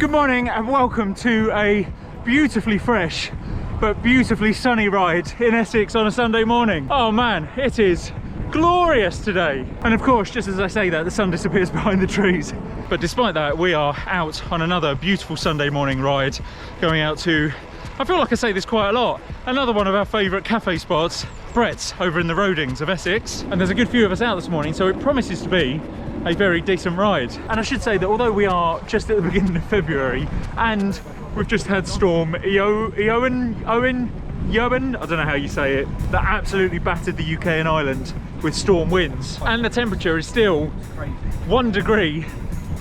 Good morning and welcome to a beautifully fresh but beautifully sunny ride in Essex on a Sunday morning. Oh man, it is glorious today. And of course, just as I say that, the sun disappears behind the trees. But despite that, we are out on another beautiful Sunday morning ride, going out to, I feel like I say this quite a lot, another one of our favourite cafe spots, Brett's, over in the Rodings of Essex. And there's a good few of us out this morning, so it promises to be a very decent ride. And I should say that although we are just at the beginning of February and we've just had storm Eowyn, I don't know how you say it, that absolutely battered the UK and Ireland with storm winds, and the temperature is still 1 degree.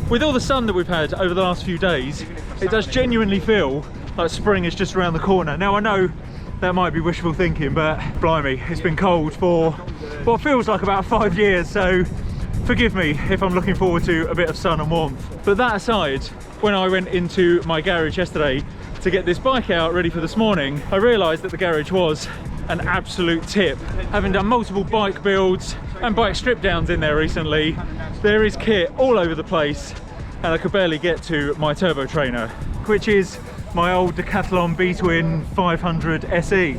With all the sun that we've had over the last few days, it does genuinely feel like spring is just around the corner. Now I know that might be wishful thinking, but blimey, it's been cold for what feels like about 5 years, so forgive me if I'm looking forward to a bit of sun and warmth. But that aside, when I went into my garage yesterday to get this bike out ready for this morning, I realised that the garage was an absolute tip. Having done multiple bike builds and bike strip downs in there recently, there is kit all over the place, and I could barely get to my turbo trainer, which is my old Decathlon B-Twin 500 SE.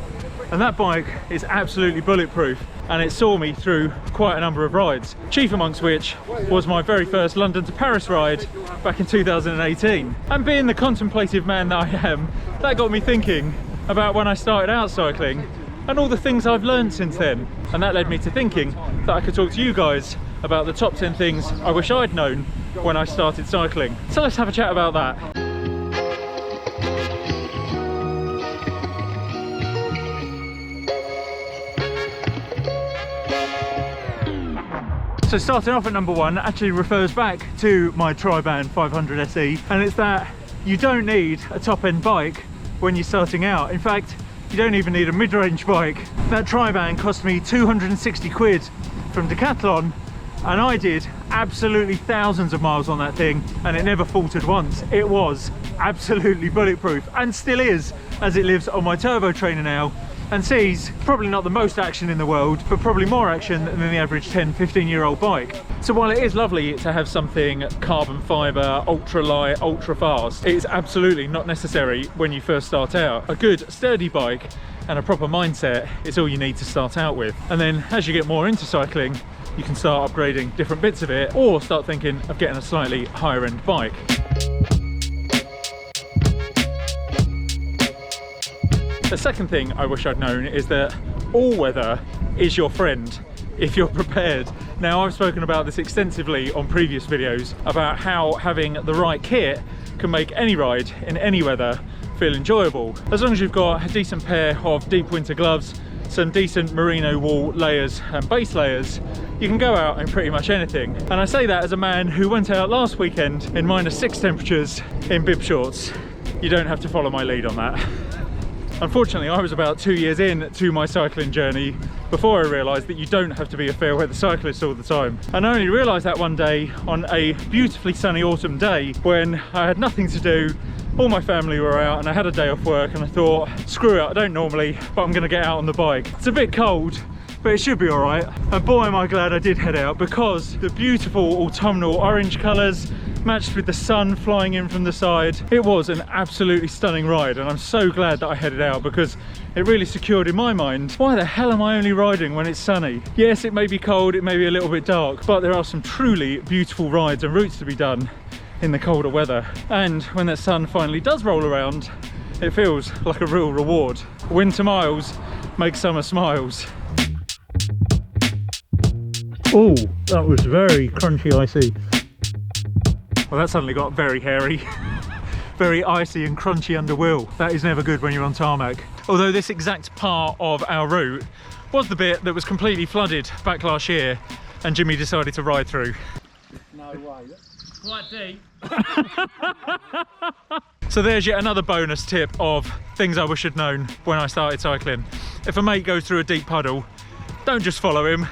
And that bike is absolutely bulletproof, and it saw me through quite a number of rides, chief amongst which was my very first London to Paris ride back in 2018. And being the contemplative man that I am, that got me thinking about when I started out cycling and all the things I've learned since then. And that led me to thinking that I could talk to you guys about the top 10 things I wish I'd known when I started cycling. So let's have a chat about that. So starting off at number one actually refers back to my Triban 500 SE, and it's that you don't need a top-end bike when you're starting out. In fact, you don't even need a mid-range bike. That Triban cost me 260 quid from Decathlon, and I did absolutely thousands of miles on that thing, and it never faltered once. It was absolutely bulletproof, and still is, as it lives on my turbo trainer now, and sees probably not the most action in the world, but probably more action than the average 10-15 year old bike. So while it is lovely to have something carbon fibre, ultra light, ultra fast, it is absolutely not necessary when you first start out. A good sturdy bike and a proper mindset is all you need to start out with. And then as you get more into cycling, you can start upgrading different bits of it, or start thinking of getting a slightly higher end bike. The second thing I wish I'd known is that all weather is your friend if you're prepared. Now, I've spoken about this extensively on previous videos about how having the right kit can make any ride in any weather feel enjoyable. As long as you've got a decent pair of deep winter gloves, some decent merino wool layers and base layers, you can go out in pretty much anything. And I say that as a man who went out last weekend in -6 temperatures in bib shorts. You don't have to follow my lead on that. Unfortunately, I was about 2 years in to my cycling journey before I realised that you don't have to be a fair weather cyclist all the time. And I only realised that one day on a beautifully sunny autumn day when I had nothing to do, all my family were out and I had a day off work, and I thought, screw it, I don't normally, but I'm going to get out on the bike. It's a bit cold, but it should be alright. And boy am I glad I did head out, because the beautiful autumnal orange colours matched with the sun flying in from the side, it was an absolutely stunning ride, and I'm so glad that I headed out, because it really secured in my mind, why the hell am I only riding when it's sunny? Yes, it may be cold, it may be a little bit dark, but there are some truly beautiful rides and routes to be done in the colder weather. And when that sun finally does roll around, it feels like a real reward. Winter miles make summer smiles. Oh, that was very crunchy icy. Well, that suddenly got very hairy. Very icy and crunchy under wheel. That is never good when you're on tarmac. Although this exact part of our route was the bit that was completely flooded back last year, and Jimmy decided to ride through. No way. Quite deep. So there's yet another bonus tip of things I wish I'd known when I started cycling. If a mate goes through a deep puddle, don't just follow him.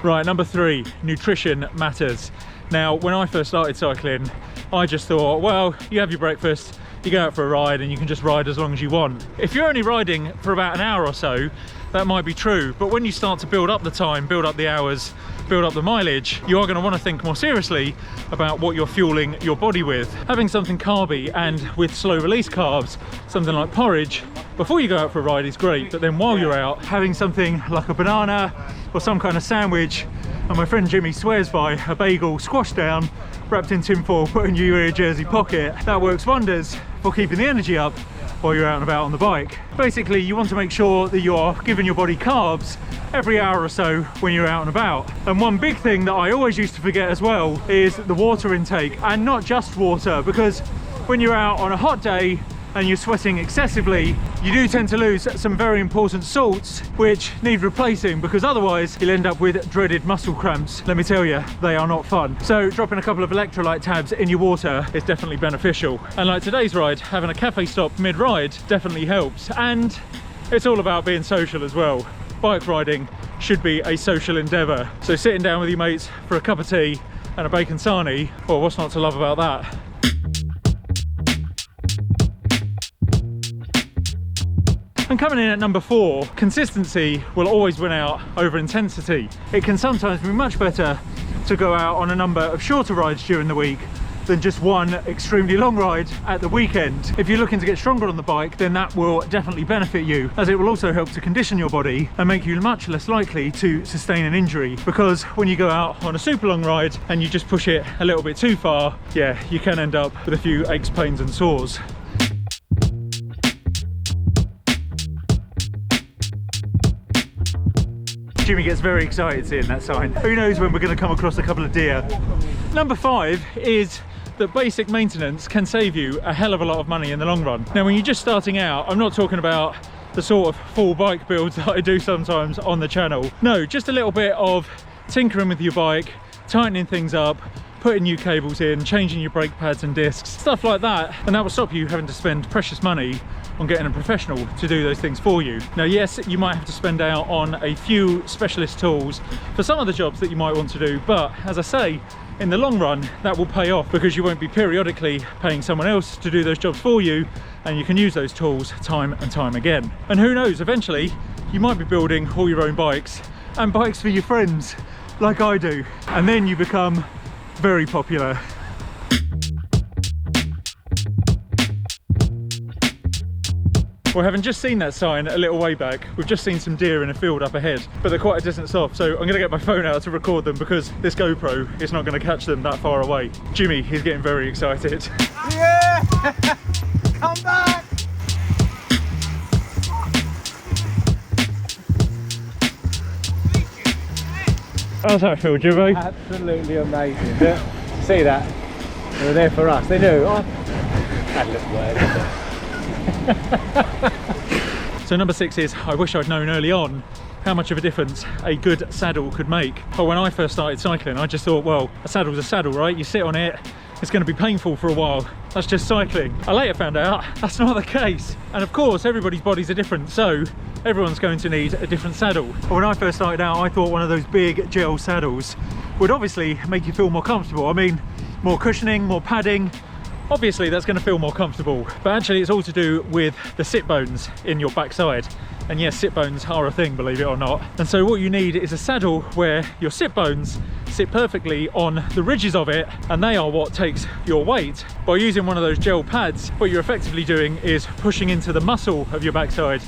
Right, number 3, nutrition matters. Now, when I first started cycling, I just thought, well, you have your breakfast, you go out for a ride, and you can just ride as long as you want. If you're only riding for about an hour or so, that might be true. But when you start to build up the time, build up the hours, build up the mileage, you are going to want to think more seriously about what you're fueling your body with. Having something carby and with slow release carbs, something like porridge, before you go out for a ride is great, but then while you're out, having something like a banana or some kind of sandwich, and my friend Jimmy swears by a bagel squashed down, wrapped in tinfoil, put in your jersey pocket, that works wonders for keeping the energy up while you're out and about on the bike. Basically, you want to make sure that you're giving your body carbs every hour or so when you're out and about. And one big thing that I always used to forget as well is the water intake, and not just water, because when you're out on a hot day and you're sweating excessively, you do tend to lose some very important salts which need replacing, because otherwise you'll end up with dreaded muscle cramps. Let me tell you, they are not fun. So dropping a couple of electrolyte tabs in your water is definitely beneficial. And like today's ride, having a cafe stop mid-ride definitely helps. And it's all about being social as well. Bike riding should be a social endeavour. So sitting down with your mates for a cup of tea and a bacon sarnie, well, what's not to love about that? And coming in at number 4, consistency will always win out over intensity. It can sometimes be much better to go out on a number of shorter rides during the week than just one extremely long ride at the weekend. If you're looking to get stronger on the bike, then that will definitely benefit you, as it will also help to condition your body and make you much less likely to sustain an injury. Because when you go out on a super long ride and you just push it a little bit too far, yeah, you can end up with a few aches, pains and sores. Jimmy gets very excited seeing that sign. Who knows when we're going to come across a couple of deer. Number 5 is that basic maintenance can save you a hell of a lot of money in the long run. Now, when you're just starting out, I'm not talking about the sort of full bike builds that I do sometimes on the channel. No, just a little bit of tinkering with your bike, tightening things up, putting new cables in, changing your brake pads and discs, stuff like that, and that will stop you having to spend precious money on getting a professional to do those things for you. Now, yes, you might have to spend out on a few specialist tools for some of the jobs that you might want to do, but as I say, in the long run, that will pay off, because you won't be periodically paying someone else to do those jobs for you, and you can use those tools time and time again. And who knows, eventually you might be building all your own bikes, and bikes for your friends like I do, and then you become very popular. Well, having just seen that sign a little way back, we've just seen some deer in a field up ahead, but they're quite a distance off, so I'm going to get my phone out to record them, because this GoPro is not going to catch them that far away. Jimmy, he's getting very excited. Yeah! Come back! How's that feel, Jimmy? Absolutely amazing. See that? They were there for us. They knew. Oh, that looked weird. So number 6 is, I wish I'd known early on how much of a difference a good saddle could make. But when I first started cycling, I just thought, well, a saddle's a saddle, right? You sit on it, it's going to be painful for a while. That's just cycling. I later found out that's not the case. And of course, everybody's bodies are different, so everyone's going to need a different saddle. But when I first started out, I thought one of those big gel saddles would obviously make you feel more comfortable. I mean, more cushioning, more padding. Obviously that's going to feel more comfortable, but actually it's all to do with the sit bones in your backside. And yes, sit bones are a thing, believe it or not. And so what you need is a saddle where your sit bones sit perfectly on the ridges of it, and they are what takes your weight. By using one of those gel pads, what you're effectively doing is pushing into the muscle of your backside,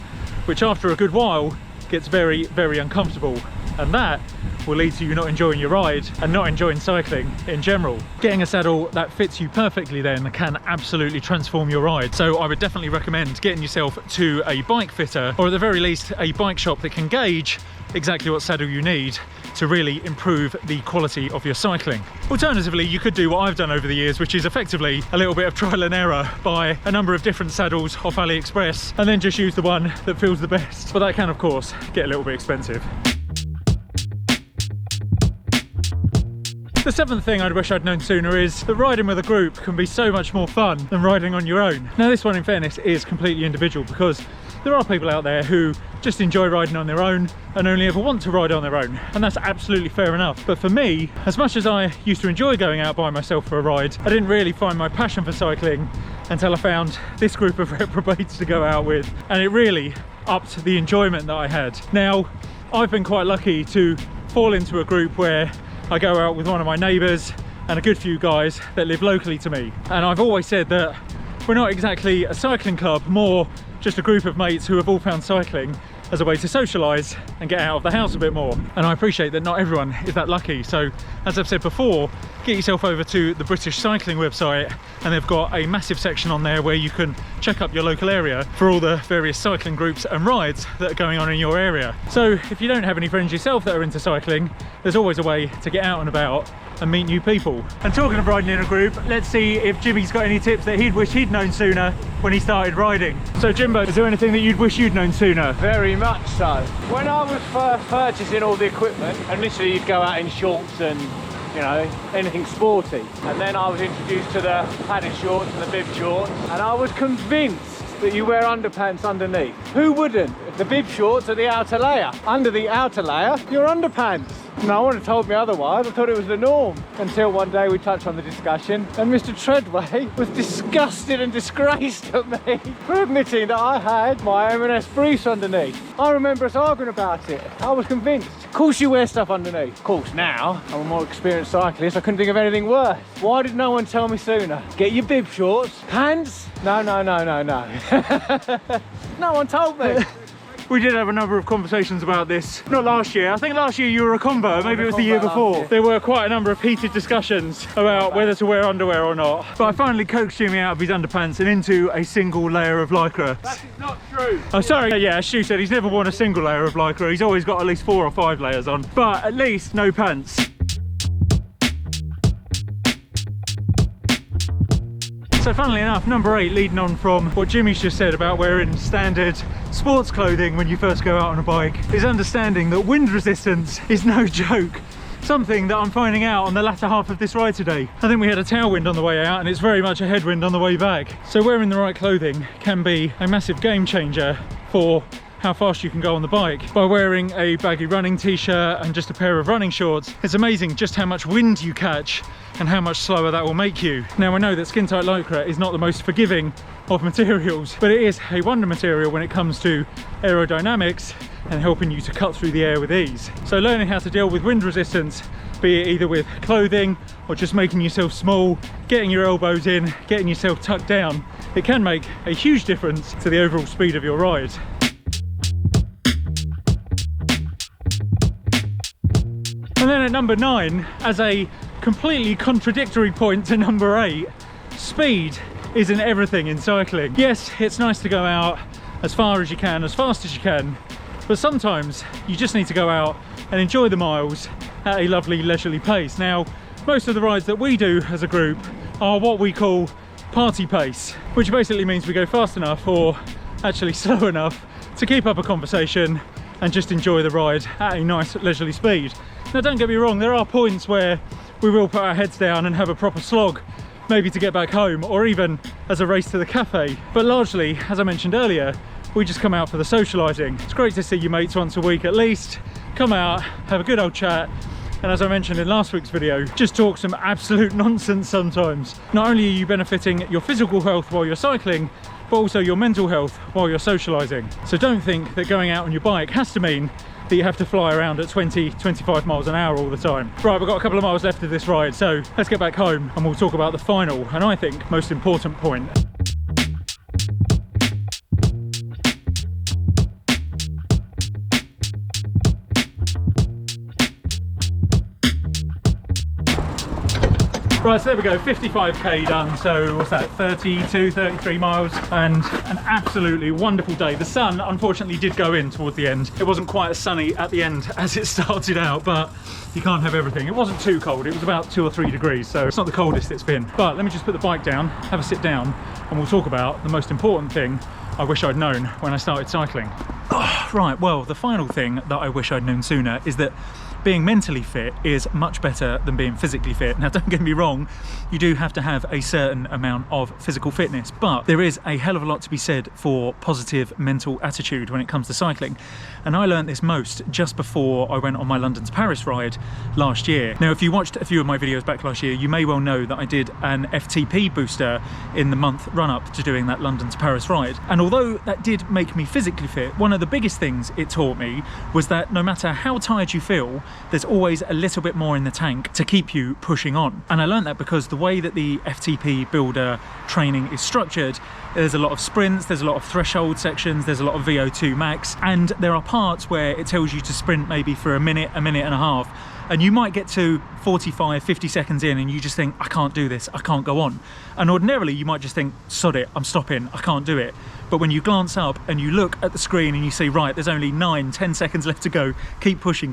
which after a good while gets very, very uncomfortable. And that will lead to you not enjoying your ride and not enjoying cycling in general. Getting a saddle that fits you perfectly then can absolutely transform your ride. So I would definitely recommend getting yourself to a bike fitter, or at the very least a bike shop that can gauge exactly what saddle you need to really improve the quality of your cycling. Alternatively, you could do what I've done over the years, which is effectively a little bit of trial and error, buy a number of different saddles off AliExpress and then just use the one that feels the best. But that can of course get a little bit expensive. The 7th thing I'd wish I'd known sooner is that riding with a group can be so much more fun than riding on your own. Now this one in fairness is completely individual, because there are people out there who just enjoy riding on their own and only ever want to ride on their own, and that's absolutely fair enough. But for me, as much as I used to enjoy going out by myself for a ride, I didn't really find my passion for cycling until I found this group of reprobates to go out with, and it really upped the enjoyment that I had. Now, I've been quite lucky to fall into a group where I go out with one of my neighbours and a good few guys that live locally to me. And I've always said that we're not exactly a cycling club, more just a group of mates who have all found cycling as a way to socialise and get out of the house a bit more. And I appreciate that not everyone is that lucky. So as I've said before, get yourself over to the British Cycling website, and they've got a massive section on there where you can check up your local area for all the various cycling groups and rides that are going on in your area. So if you don't have any friends yourself that are into cycling, there's always a way to get out and about and meet new people. And talking of riding in a group, let's see if Jimmy's got any tips that he'd wish he'd known sooner when he started riding. So Jimbo, is there anything that you'd wish you'd known sooner? Very much so. When I was first purchasing all the equipment, and literally you'd go out in shorts and, you know, anything sporty. And then I was introduced to the padded shorts and the bib shorts, and I was convinced that you wear underpants underneath. Who wouldn't? The bib shorts are the outer layer. Under the outer layer, your underpants. No one had told me otherwise. I thought it was the norm. Until one day we touched on the discussion and Mr. Treadway was disgusted and disgraced at me for admitting that I had my M&S briefs underneath. I remember us arguing about it. I was convinced. Of course you wear stuff underneath. Of course now, I'm a more experienced cyclist, I couldn't think of anything worse. Why did no one tell me sooner? Get your bib shorts, pants? No. No one told me. We did have a number of conversations about this, not last year. I think last year you were a convo, maybe it was the year before. There were quite a number of heated discussions about whether to wear underwear or not. But I finally coaxed Jimmy out of his underpants and into a single layer of lycra. That is not true. Oh, sorry, yeah, as Stu said, he's never worn a single layer of lycra. He's always got at least 4 or 5 layers on, but at least no pants. So funnily enough, number 8, leading on from what Jimmy's just said about wearing standard sports clothing when you first go out on a bike, is understanding that wind resistance is no joke. Something that I'm finding out on the latter half of this ride today. I think we had a tailwind on the way out and it's very much a headwind on the way back. So wearing the right clothing can be a massive game changer for how fast you can go on the bike. By wearing a baggy running t-shirt and just a pair of running shorts, it's amazing just how much wind you catch and how much slower that will make you. Now I know that skin tight lycra is not the most forgiving of materials, but it is a wonder material when it comes to aerodynamics and helping you to cut through the air with ease. So learning how to deal with wind resistance, be it either with clothing or just making yourself small, getting your elbows in, getting yourself tucked down, it can make a huge difference to the overall speed of your ride. And then at number 9, as a completely contradictory point to number 8, speed isn't everything in cycling. Yes, it's nice to go out as far as you can, as fast as you can, but sometimes you just need to go out and enjoy the miles at a lovely leisurely pace. Now, most of the rides that we do as a group are what we call party pace, which basically means we go fast enough, or actually slow enough, to keep up a conversation and just enjoy the ride at a nice leisurely speed. Now don't get me wrong, there are points where we will put our heads down and have a proper slog, maybe to get back home or even as a race to the cafe. But largely, as I mentioned earlier, we just come out for the socialising. It's great to see your mates once a week at least, come out, have a good old chat, and as I mentioned in last week's video, just talk some absolute nonsense sometimes. Not only are you benefiting your physical health while you're cycling, but also your mental health while you're socialising. So don't think that going out on your bike has to mean that you have to fly around at 20-25 miles an hour all the time. Right, we've got a couple of miles left of this ride, so let's get back home and we'll talk about the final, and I think most important point. Right, so there we go, 55k done, so what's that, 32, 33 miles, and an absolutely wonderful day. The sun, unfortunately, did go in towards the end. It wasn't quite as sunny at the end as it started out, but you can't have everything. It wasn't too cold, it was about 2 or 3 degrees, so it's not the coldest it's been. But let me just put the bike down, have a sit down, and we'll talk about the most important thing I wish I'd known when I started cycling. Oh, right, well, the final thing that I wish I'd known sooner is that being mentally fit is much better than being physically fit. Now, don't get me wrong, you do have to have a certain amount of physical fitness, but there is a hell of a lot to be said for positive mental attitude when it comes to cycling. And I learned this most just before I went on my London to Paris ride last year. Now, if you watched a few of my videos back last year, you may well know that I did an FTP booster in the month run up to doing that London to Paris ride. And although that did make me physically fit, one of the biggest things it taught me was that no matter how tired you feel, there's always a little bit more in the tank to keep you pushing on. And I learned that because the way that the FTP builder training is structured, there's a lot of sprints, there's a lot of threshold sections, there's a lot of VO2 max, and there are parts where it tells you to sprint maybe for a minute and a half, and you might get to 45, 50 seconds in and you just think, I can't do this, I can't go on. And ordinarily you might just think, sod it, I'm stopping, I can't do it. But when you glance up and you look at the screen and you see, right, there's only 9, 10 seconds left to go, keep pushing,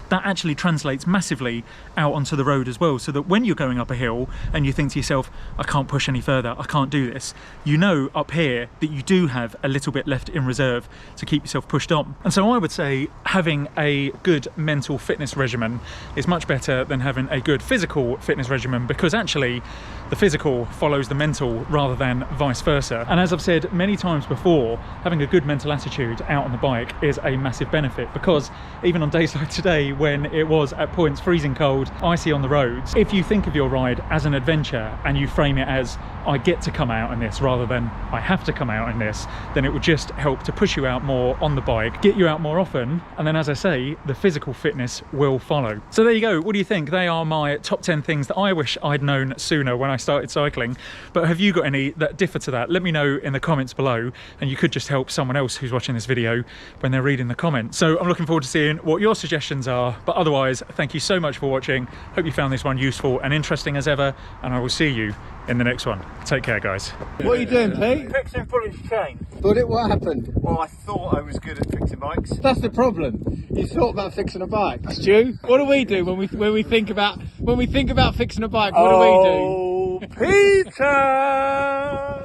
that actually translates massively out onto the road as well, so that when you're going up a hill and you think to yourself, I can't push any further, I can't do this, you know up here that you do have a little bit left in reserve to keep yourself pushed on. And so I would say having a good mental fitness regimen is much better than having a good physical fitness regimen, because actually the physical follows the mental rather than vice versa. And as I've said many times before, having a good mental attitude out on the bike is a massive benefit, because even on days like today when it was at points freezing cold, icy on the roads, if you think of your ride as an adventure and you frame it as I get to come out in this rather than I have to come out in this, then it will just help to push you out more on the bike, get you out more often, and then, as I say, the physical fitness will follow. So there you go. What do you think? They are my top 10 things that I wish I'd known sooner when I started cycling. But have you got any that differ to that? Let me know in the comments below, and you could just help someone else who's watching this video when they're reading the comments. So I'm looking forward to seeing what your suggestions are. But otherwise, thank you so much for watching. Hope you found this one useful and interesting as ever, and I will see you in the next one. Take care, guys. What are you doing, Pete? Fixing Bullet's chain. Bullet, what happened? Well, I thought I was good at fixing bikes. That's the problem. You thought about fixing a bike. Stu, what do we do when we think about fixing a bike? What do we do? Oh, Peter!